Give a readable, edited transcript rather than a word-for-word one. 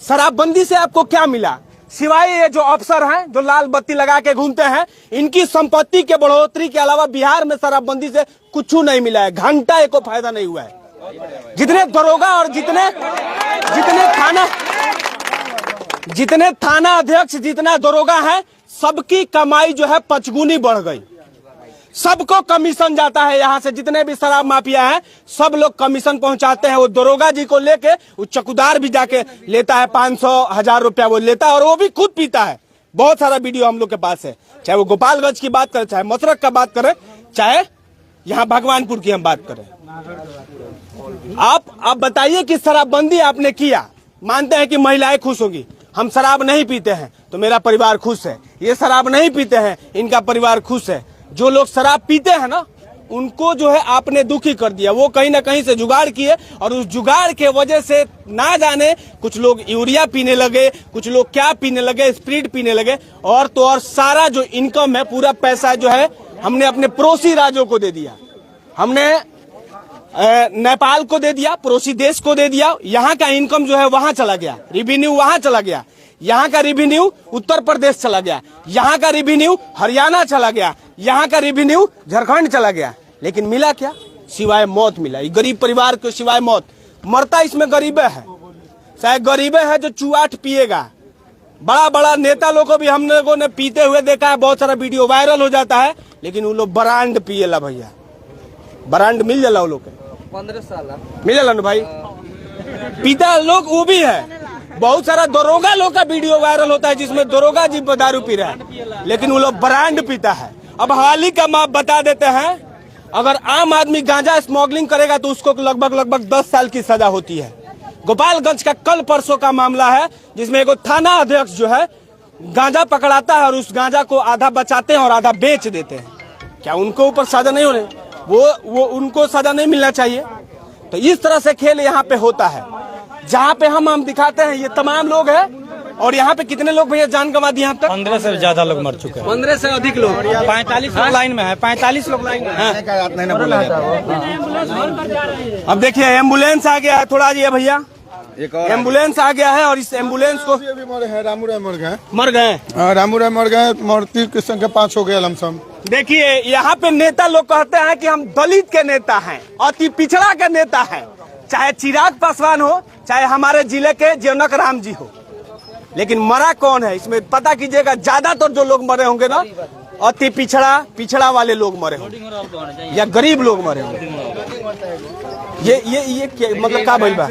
शराबबंदी से आपको क्या मिला? सिवाय ये जो अफसर हैं जो लाल बत्ती लगा के घूमते हैं, इनकी संपत्ति के बढ़ोतरी के अलावा बिहार में शराबबंदी से कुछ नहीं मिला है। घंटा एको फायदा नहीं हुआ है। जितने दरोगा और जितने थाना अध्यक्ष, जितना दरोगा है, सबकी कमाई जो है 5 गुनी बढ़ गई। सबको कमीशन जाता है यहाँ से। जितने भी शराब माफिया है सब लोग कमीशन पहुंचाते हैं। वो दरोगा जी को लेके वो चौकीदार भी जाके लेता है 500-1000 रुपया वो लेता है, और वो भी खुद पीता है। बहुत सारा वीडियो हम लोग के पास है। चाहे वो गोपालगंज की बात करें, चाहे मसरक का बात करें, चाहे यहाँ भगवानपुर की हम बात करें। आप बताइए कि शराबबंदी आपने किया, मानते हैं कि महिलाएं खुश होगी। हम शराब नहीं पीते हैं तो मेरा परिवार खुश है। ये शराब नहीं पीते हैं, इनका परिवार खुश है। जो लोग शराब पीते हैं ना, उनको जो है आपने दुखी कर दिया। वो कहीं ना कहीं से जुगाड़ किए, और उस जुगाड़ के वजह से ना जाने कुछ लोग यूरिया पीने लगे, कुछ लोग क्या पीने लगे, स्प्रिट पीने लगे। और तो और सारा जो इनकम है, पूरा पैसा जो है हमने अपने पड़ोसी राज्यों को दे दिया। हमने नेपाल को दे दिया, पड़ोसी देश को दे दिया। यहाँ का इनकम जो है वहां चला गया, रेवेन्यू वहां चला गया। यहाँ का रेवेन्यू उत्तर प्रदेश चला गया, यहाँ का रेवेन्यू हरियाणा चला गया, यहाँ का रेवेन्यू झारखंड चला गया। लेकिन मिला क्या? सिवाय मौत मिला। गरीब परिवार को सिवाय मौत। मरता इसमें गरीबे है, शायद गरीबे है जो चुआट पिएगा। बड़ा बड़ा नेता लोग को भी हम लोगों ने पीते हुए देखा है। बहुत सारा वीडियो वायरल हो जाता है, लेकिन वो लोग ब्रांड पिएला भैया। ब्रांड मिल जाला वो लोग 15 साल मिल जाला ना भाई। पीता लोग वो भी है। बहुत सारा दरोगा लोग का वीडियो वायरल होता है जिसमें दरोगा जी दारू पी रहा है, लेकिन वो लोग ब्रांड पीता है। अब हवाली का माप बता देते हैं, अगर आम आदमी गांजा स्मगलिंग करेगा तो उसको लगभग 10 साल की सजा होती है। गोपालगंज का कल परसों का मामला है, जिसमें एक थाना अध्यक्ष जो है गांजा पकड़ाता है और उस गांजा को आधा बचाते हैं और आधा बेच देते हैं। क्या उनको ऊपर सजा नहीं होने? वो उनको सजा नहीं मिलना चाहिए? तो इस तरह से खेल यहाँ पे होता है। जहाँ पे हम दिखाते हैं ये तमाम लोग हैं। और यहाँ पे कितने लोग भैया जान गंवा दिए? यहाँ तक 15 से ज्यादा लोग मर चुके हैं। 15 से अधिक लोग। 45 लोग लाइन में है। 45 लोग लाइन में है। अब देखिए एम्बुलेंस आ गया है। थोड़ा ये भैया एम्बुलेंस आ गया है, और इस एम्बुलेंस को अभी मरे हैं। रामू राय मर गए। रामू राय मर गए। मूर्ति की संख्या 5 हो गया लमसम। देखिए यहाँ पे नेता लोग कहते हैं कि हम दलित के नेता हैं, अति पिछड़ा के नेता हैं, चाहे चिराग पासवान हो, चाहे हमारे जिले के जनक राम जी हो। लेकिन मरा कौन है इसमें पता कीजिएगा। ज्यादातर जो लोग मरे होंगे ना, अति पिछड़ा वाले लोग मरे होंगे या गरीब लोग मरे होंगे। ये मतलब का भइल बा?